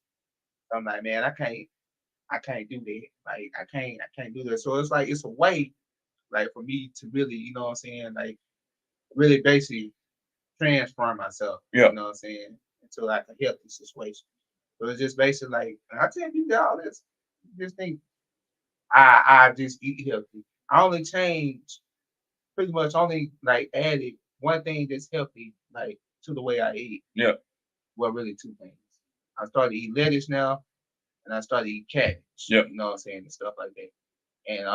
So I'm like, man, I can't do that. Like, I can't do that. So it's like, it's a way, like, for me to really, you know what I'm saying, like, really basically transform myself, Yeah. you know what I'm saying, into like a healthy situation. So it's just basically like I tell you all this. You just think I just eat healthy. I only changed pretty much only like added one thing that's healthy like to the way I eat. Yeah. Well, really two things. I started to eat lettuce now, and I started to eat cabbage. Yeah. You know what I'm saying, and stuff like that. And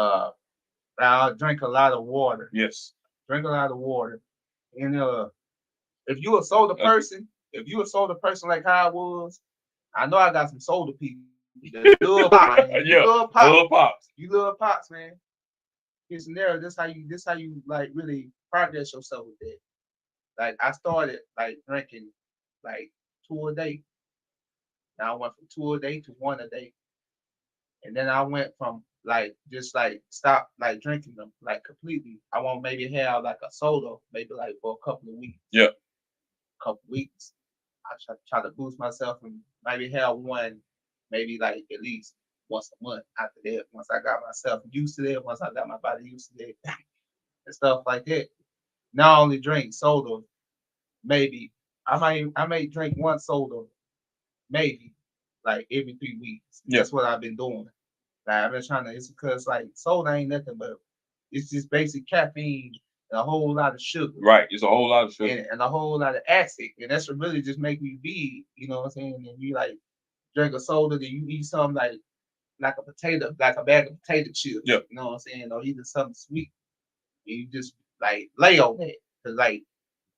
I drink a lot of water. Yes. Drink a lot of water. And if you a soda person, if you a soda person like how I was, I know I got some soda people that love pops, man. You Yeah. love pops. Love pops. You love pops, man. Here's an there. This how you like really progress yourself with that. Like I started like drinking like two a day. Now I went from two a day to one a day. And then I went from like just like stop like drinking them like completely. I won't maybe have like a soda maybe like for a couple of weeks. Yeah. Couple weeks. I try to boost myself and maybe have one maybe like at least once a month after that. Once I got myself used to that, once I got my body used to that and stuff like that. Not only drink soda, maybe I may drink one soda maybe like every 3 weeks. Yeah. That's what I've been doing. Like I've been trying to. It's because like soda ain't nothing but it's just basic caffeine and a whole lot of sugar. Right. It's a whole lot of sugar. And a whole lot of acid, and that's what really just make me big. You know what I'm saying? And you like drink a soda, then you eat something like a potato, like a bag of potato chips. Yeah. You know what I'm saying? Or either something sweet, and you just like lay on that. Cause like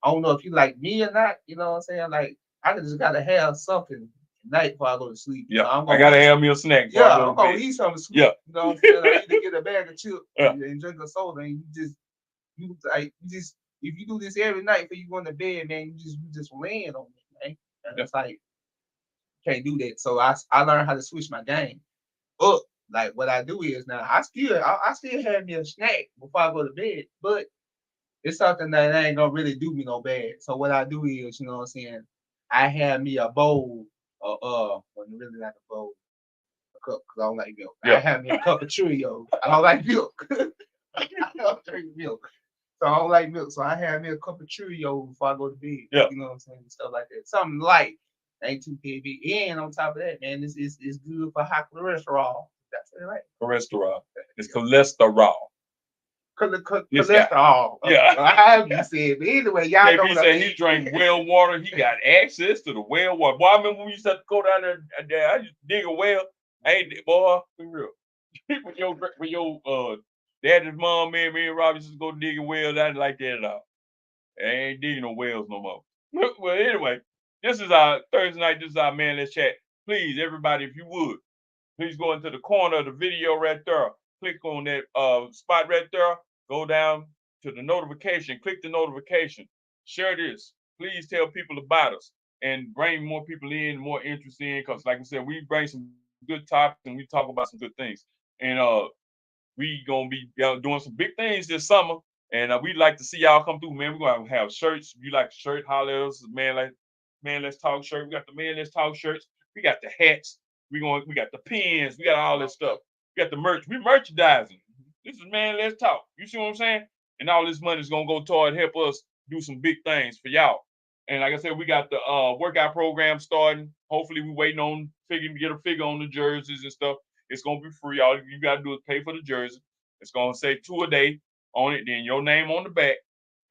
I don't know if you like me or not. You know what I'm saying? Like I just gotta have something at night before I go to sleep. Yeah. So I gotta have me a snack. Yeah, I'm gonna eat something sweet. Yeah. You know what I'm saying? I either get a bag of chips Yeah. and drink a soda, and you just if you do this every night before you go to bed, man, you just land on it, man. And it's like can't do that. So I learned how to switch my game up. Like what I do is now I still have me a snack before I go to bed, but it's something that ain't gonna really do me no bad. So what I do is, you know what I'm saying, I have me a bowl of well, really like a bowl, a cup because I don't like milk. Yeah. I have me a cup of Cheerios. I don't like milk. I don't drink milk. So I don't like milk. So I have me a cup of Cheerios before I go to bed. Yeah. You know what I'm saying? Stuff like that. Something light. Ain't too heavy. And on top of that, man, it's good for high cholesterol. That's it, right? Cholesterol. It's cholesterol. Cholesterol. Yeah. However you said. But anyway, y'all know He what said he drank well water. He got access to the well water. Boy, I remember when we used to have to go down there. I used to dig a well. Boy, for real. when your daddy's mom, me and Rob used to go dig a well. I didn't like that at all. I ain't digging no wells no more. Well, anyway, this is our Thursday night. This is our Man Let's Chat. Please, everybody, if you would, please go into the corner of the video right there. Click on that spot right there. Go down to the notification. Click the notification. Share this. Please tell people about us and bring more people in, more interest in. Because, like I said, we bring some good topics and we talk about some good things. And we gonna be doing some big things this summer. And we'd like to see y'all come through, man. We're gonna have shirts. If you like a shirt, holler at us, man, let's talk shirt. We got the Man Let's Talk shirts. We got the hats. We got the pins. We got all this stuff. We got the merch. We merchandising. This is Man Let's Talk. You see what I'm saying? And all this money is gonna go toward help us do some big things for y'all. And like I said, we got the workout program starting. Hopefully, we waiting on get a figure on the jerseys and stuff. It's gonna be free. All you gotta do is pay for the jersey. It's gonna say 2 a day on it, then your name on the back,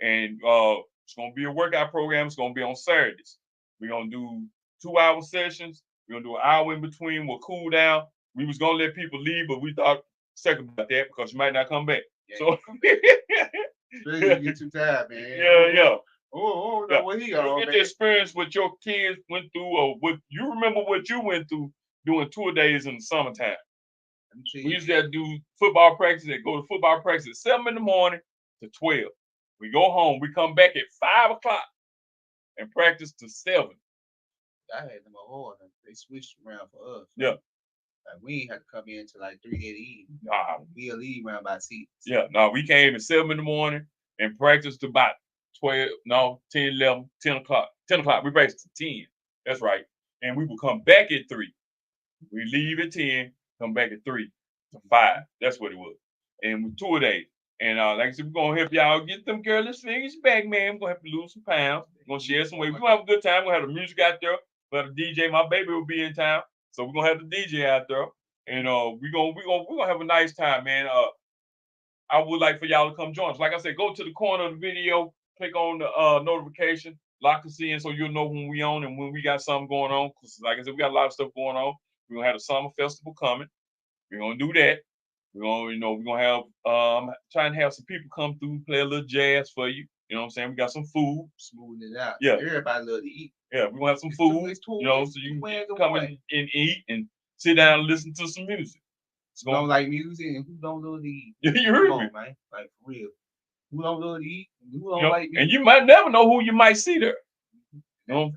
and it's gonna be a workout program. It's gonna be on Saturdays. We're gonna do 2-hour sessions. We're gonna do an hour in between. We'll cool down. We was gonna let people leave, but we thought second about that because you might not come back. Yeah. So really get too tired, man. Yeah. Oh, no, what he on? You get the experience what your kids went through, or what you remember what you went through doing tour days in the summertime. We used to do football practice. Go to football practice at 7 in the morning to 12. We go home. We come back at 5 o'clock and practice to 7. I had them a hard. They switched around for us. Yeah. Like we ain't had to come in until like 3 in the evening. Nah. We'll leave around by 6. Yeah. No, we came at 7 in the morning and practiced about 10, 11, 10 o'clock. 10 o'clock. We practiced to 10. That's right. And we would come back at 3. We leave at 10, come back at 3 to 5. That's what it was. And with 2 days. And like I said, we're gonna help y'all get them girlish figures back, man. We're gonna have to lose some pounds. We're gonna share some weight. We're gonna have a good time. We're gonna have the music out there. for the DJ. My baby will be in town, so we're gonna have the DJ out there, and we're gonna have a nice time, man. I would like for y'all to come join us. Like I said, go to the corner of the video, click on the notification, lock us in so you'll know when we on and when we got something going on. Cause like I said, we got a lot of stuff going on. We're gonna have the summer festival coming. We're gonna do that. We're gonna have trying to have some people come through, play a little jazz for you. You know what I'm saying? We got some food. Smoothing it out. Yeah. Everybody love to eat. Yeah, we're gonna have some food. So you can come in and eat and sit down and listen to some music. Who don't like music and who don't love to eat? You heard me, man. Like for real. Who don't love to eat? And who don't like music? And you might never know who you might see there. You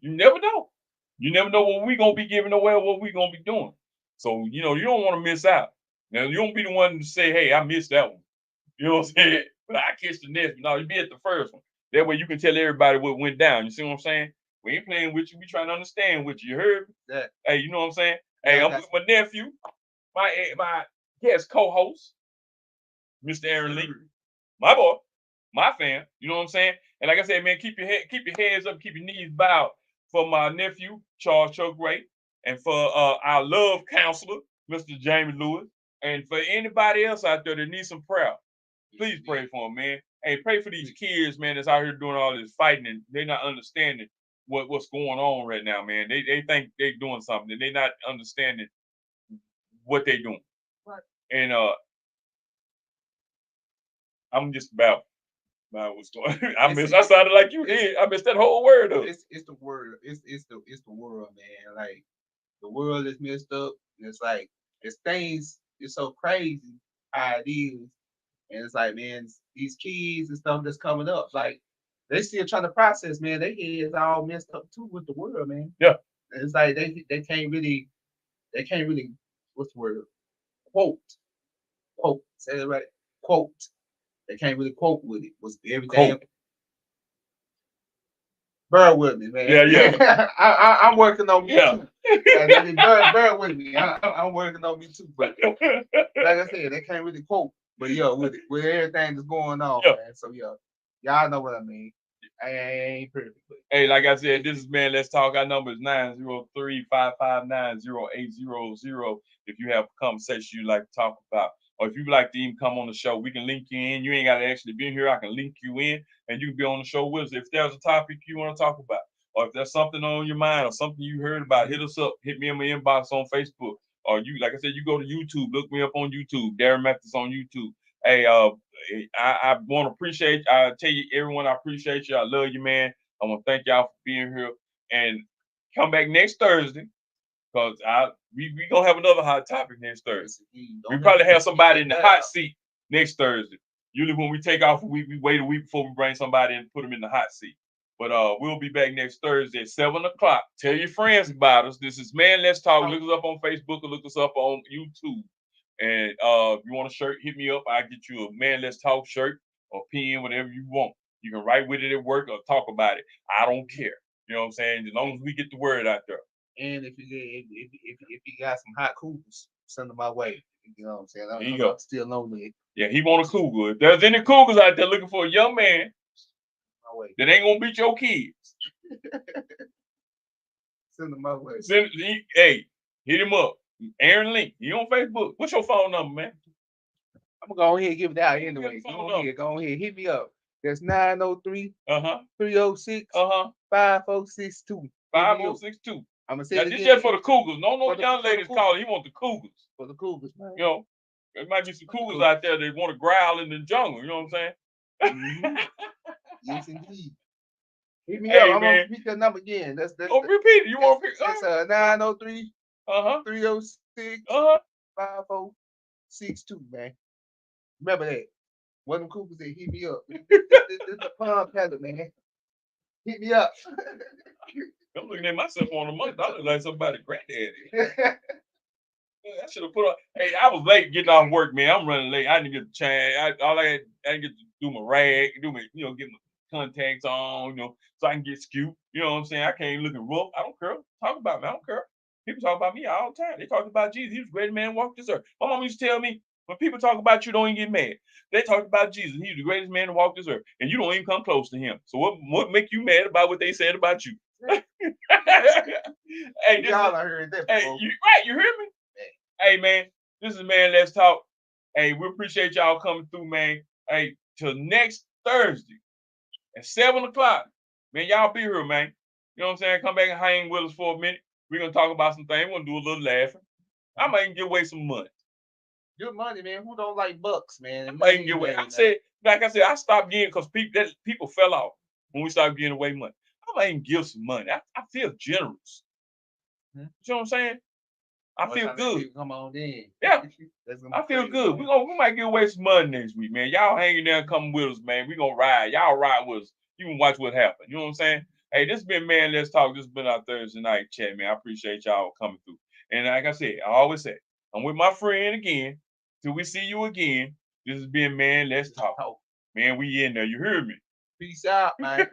never know. You never know what we're gonna be giving away or what we're gonna be doing. So you don't want to miss out. Now you don't be the one to say, "Hey, I missed that one." You know what I'm saying? But I catch the next one. No, you be at the first one. That way you can tell everybody what went down. You see what I'm saying? We ain't playing with you. We trying to understand with you. You heard me? Yeah. Hey, you know what I'm saying? Hey, I'm with my nephew, my guest co-host, Mr. Aaron Lee, my boy, my fam. You know what I'm saying? And like I said, man, keep your heads up, keep your knees bowed for my nephew, Charles Chuck Ray, and for our love counselor, Mr. Jamie Lewis, and for anybody else out there that needs some prayer. Please pray for them, man. Hey, pray for these kids, man, that's out here doing all this fighting and they're not understanding what's going on right now, man. They think they're doing something and they're not understanding what they're doing. Right. And I'm just about what's going on. I sounded like you did. I missed that whole word up. It's the word. It's the world, man. Like the world is messed up. And it's like it's so crazy how it is. And it's like, man, these kids and stuff that's coming up, like they still trying to process, man. Their heads all messed up too with the world, man. Yeah. And it's like they can't really what's the word? Quote. Say it right. Quote. They can't really quote with it. Was everything. Quote. Bear with me, man. Yeah. I'm working on me too. Bear with me. I'm working on me too. But like I said, they can't really quote. But with everything that's going on, man. So y'all know what I mean. I ain't perfect. But. Hey, like I said, this is Man Let's Talk. Our number is 903-559-0800. If you have a conversation you'd like to talk about, or if you'd like to even come on the show, we can link you in. You ain't got to actually be here. I can link you in, and you can be on the show with us. If there's a topic you want to talk about, or if there's something on your mind or something you heard about, hit us up. Hit me in my inbox on Facebook. Or you, like I said, you go to YouTube. Look me up on YouTube. Darren Mathis on YouTube. Hey, I want to appreciate. I tell you, everyone, I appreciate you. I love you, man. I want to thank y'all for being here, and come back next Thursday because we gonna have another hot topic next Thursday. We probably have somebody in the hot seat next Thursday. Usually when we take off a week, we wait a week before we bring somebody and put them in the hot seat. But we'll be back next Thursday at 7:00. Tell your friends about us. This is Man Let's Talk. Look us up on Facebook or look us up on YouTube. And if you want a shirt, hit me up. I'll get you a Man Let's Talk shirt or pen, whatever you want. You can write with it at work or talk about it. I don't care. You know what I'm saying? As long as we get the word out there. And if you got some hot cougars, send them my way. You know what I'm saying? I'm still lonely. Yeah, he want a cougar. If there's any cougars out there looking for a young man that ain't gonna beat your kids, send them my way. Hey, hit him up. Aaron Link. He on Facebook. What's your phone number, man? I'm gonna go ahead and give it out anyway. Go ahead. Hit me up. That's 903 306 5062. 5062. I'm gonna say now, this just for the cougars. No young ladies calling. He want the cougars. For the cougars, man. You know, there might be some cougars out there that want to growl in the jungle. You know what I'm saying? Mm-hmm. Yes, indeed. Hit me up. I'm gonna repeat that number again. That's repeat it. You want to pick? That's 903 306 5062, man. Remember that. One of them cougars that hit me up. This is a palm pallet, man. Hit me up. I'm looking at myself on the month. I look like somebody's granddaddy. I should have put on. Hey, I was late getting off work, man. I'm running late. I didn't get the chance. I didn't get to do my rag, get my contacts on, so I can get skewed. You know what I'm saying? I can't looking rough. I don't care. Talk about me. I don't care. People talk about me all the time. They talk about Jesus. He was the greatest man walk this earth. My mom used to tell me, when people talk about you, don't even get mad. They talk about Jesus. He's the greatest man to walk this earth, and you don't even come close to him. So what make you mad about what they said about you? Hey, this Y'all is I heard that hey, before. you hear me? Hey man, this is man. Let's talk. Hey, we appreciate y'all coming through, man. Hey, till next Thursday at 7 o'clock. Man, y'all be here, man. You know what I'm saying? Come back and hang with us for a minute. We're gonna talk about some things. We're gonna do a little laughing. I might even give away some money. Good money, man. Who don't like bucks, man? I And might money even give away. anyway, I man. said, like I said, I stopped giving because people fell off when we started giving away money. I might even give some money. I feel generous. Hmm? You know what I'm saying? I What feel time that good. people come on in? Yeah, That's gonna be I feel crazy, good. man. We might give away some money next week, man. Y'all hanging there and coming with us, man. We gonna ride. Y'all ride with us. You can watch what happens. You know what I'm saying? Hey, this has been Man Let's Talk. This has been our Thursday night chat, man. I appreciate y'all coming through. And like I said, I always say, I'm with my friend again. Till we see you again. This has been Man Let's Talk. Oh, Man, we in there. You heard me. peace out, man.